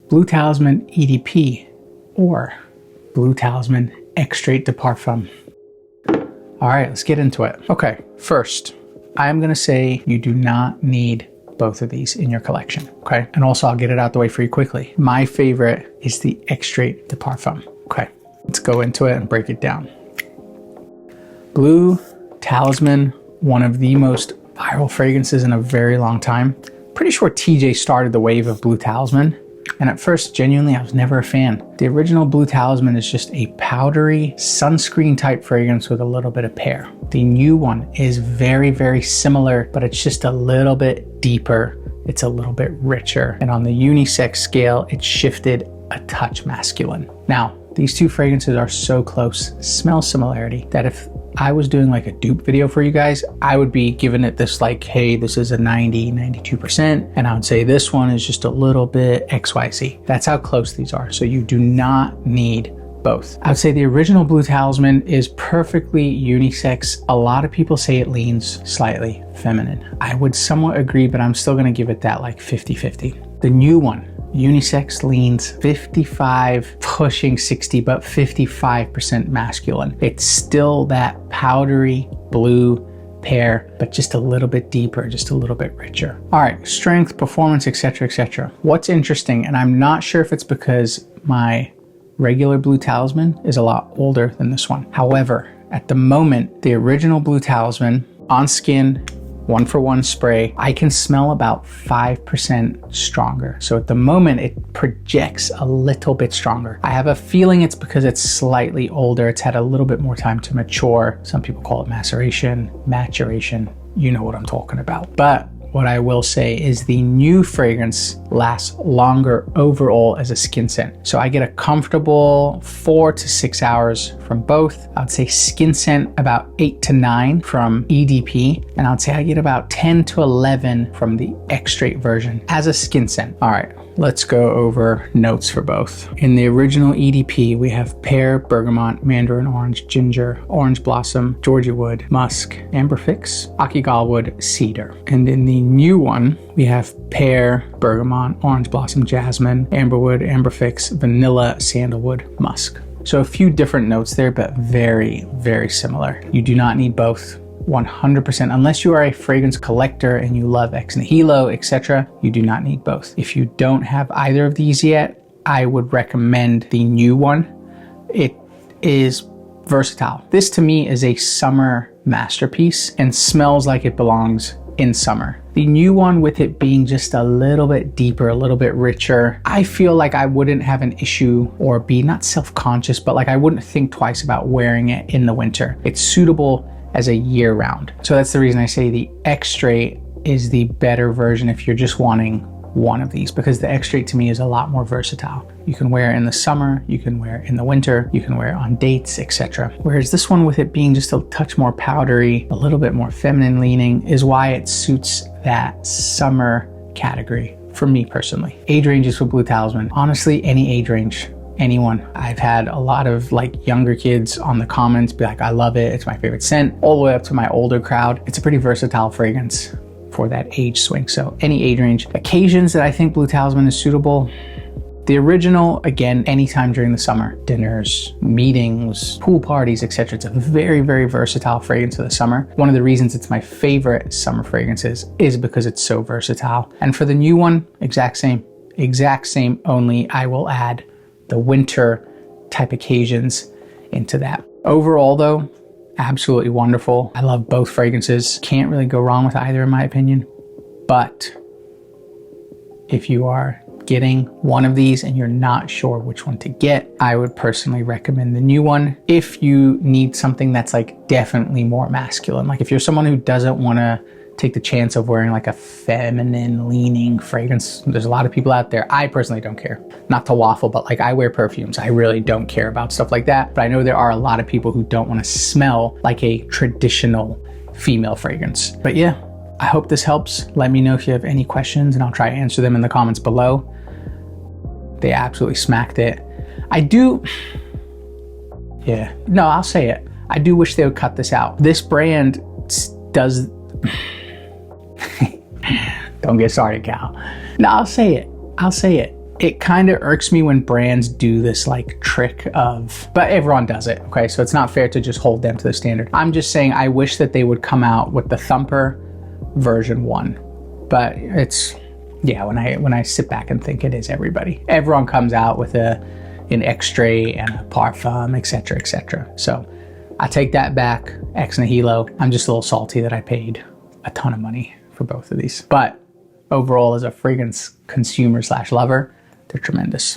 Blue Talisman EDP or Blue Talisman Extrait de Parfum. All right, let's get into it. Okay, first, I'm gonna say you do not need both of these in your collection, okay? And also I'll get it out the way for you quickly. My favorite is the Extrait de Parfum, okay? Let's go into it and break it down. Blue Talisman, one of the most viral fragrances in a very long time. Pretty sure TJ started the wave of Blue Talisman. And at first, genuinely, I was never a fan. The original Blue Talisman is just a powdery sunscreen type fragrance with a little bit of pear. The new one is very, very similar, but it's just a little bit deeper. It's a little bit richer. And on the unisex scale, it shifted a touch masculine. Now, these two fragrances are so close, smell similarity, that if I was doing like a dupe video for you guys, I would be giving it this like, hey, this is a 90, 92%. And I would say this one is just a little bit XYZ. That's how close these are. So you do not need both. I would say the original Blue Talisman is perfectly unisex. A lot of people say it leans slightly feminine. I would somewhat agree, but I'm still gonna give it that like 50-50. The new one, unisex, leans 55, pushing 60, but 55% masculine. It's still that powdery blue pear, but just a little bit deeper, just a little bit richer. All right, strength, performance, etc., etc. What's interesting, and I'm not sure if it's because my regular Blue Talisman is a lot older than this one. However, at the moment, the original Blue Talisman on skin, 1-for-1 spray, I can smell about 5% stronger. So at the moment, it projects a little bit stronger. I have a feeling it's because it's slightly older. It's had a little bit more time to mature. Some people call it maceration, maturation. You know what I'm talking about. But what I will say is the new fragrance lasts longer overall as a skin scent. So I get a comfortable 4 to 6 hours from both. I'd say skin scent about 8 to 9 from EDP. And I'd say I get about 10 to 11 from the Extrait version as a skin scent. All right, let's go over notes for both. In the original EDP, we have pear, bergamot, mandarin orange, ginger, orange blossom, Georgia wood, musk, amber fix, Akigal wood, cedar. And in the new one, we have pear, bergamot, orange blossom, jasmine, amberwood, amber fix, vanilla, sandalwood, musk. So a few different notes there, but very, very similar. You do not need both 100%. Unless you are a fragrance collector and you love ex nihilo, etc., you do not need both. If you don't have either of these yet, I would recommend the new one. It is versatile. This to me is a summer masterpiece and smells like it belongs in summer. The new one, with it being just a little bit deeper, a little bit richer, I feel like I wouldn't have an issue or be not self-conscious, but like I wouldn't think twice about wearing it in the winter. It's suitable as a year round. So that's the reason I say the Extrait is the better version if you're just wanting one of these, because the Extrait to me is a lot more versatile. You can wear it in the summer, you can wear it in the winter, you can wear it on dates, etc. Whereas this one, with it being just a touch more powdery, a little bit more feminine leaning, is why it suits that summer category for me personally. Age ranges for Blue Talisman, honestly, any age range. Anyone. I've had a lot of like younger kids on the comments be like, I love it, it's my favorite scent, all the way up to my older crowd. It's a pretty versatile fragrance for that age swing. So any age range. Occasions that I think Blue Talisman is suitable. The original, again, anytime during the summer, dinners, meetings, pool parties, etc. It's a very, very versatile fragrance of the summer. One of the reasons it's my favorite summer fragrances is because it's so versatile. And for the new one, exact same, only I will add the winter type occasions into that. Overall though, absolutely wonderful. I love both fragrances. Can't really go wrong with either in my opinion. But if you are getting one of these and you're not sure which one to get, I would personally recommend the new one. If you need something that's like definitely more masculine, like if you're someone who doesn't want to take the chance of wearing like a feminine leaning fragrance, there's a lot of people out there. I personally don't care. Not to waffle, but like I wear perfumes. I really don't care about stuff like that. But I know there are a lot of people who don't want to smell like a traditional female fragrance. But yeah, I hope this helps. Let me know if you have any questions and I'll try to answer them in the comments below. They absolutely smacked it. I'll say it. I do wish they would cut this out. This brand does, don't get started, Cal. No, I'll say it. it kind of irks me when brands do this like trick of, but everyone does it, okay? So it's not fair to just hold them to the standard. I'm just saying I wish that they would come out with the Thumper version 1. But it's, yeah, when I sit back and think, it is everybody. Everyone comes out with an extrait and a parfum, etc., etc. So I take that back, ex nihilo. I'm just a little salty that I paid a ton of money for both of these. But overall, as a fragrance consumer / lover, they're tremendous.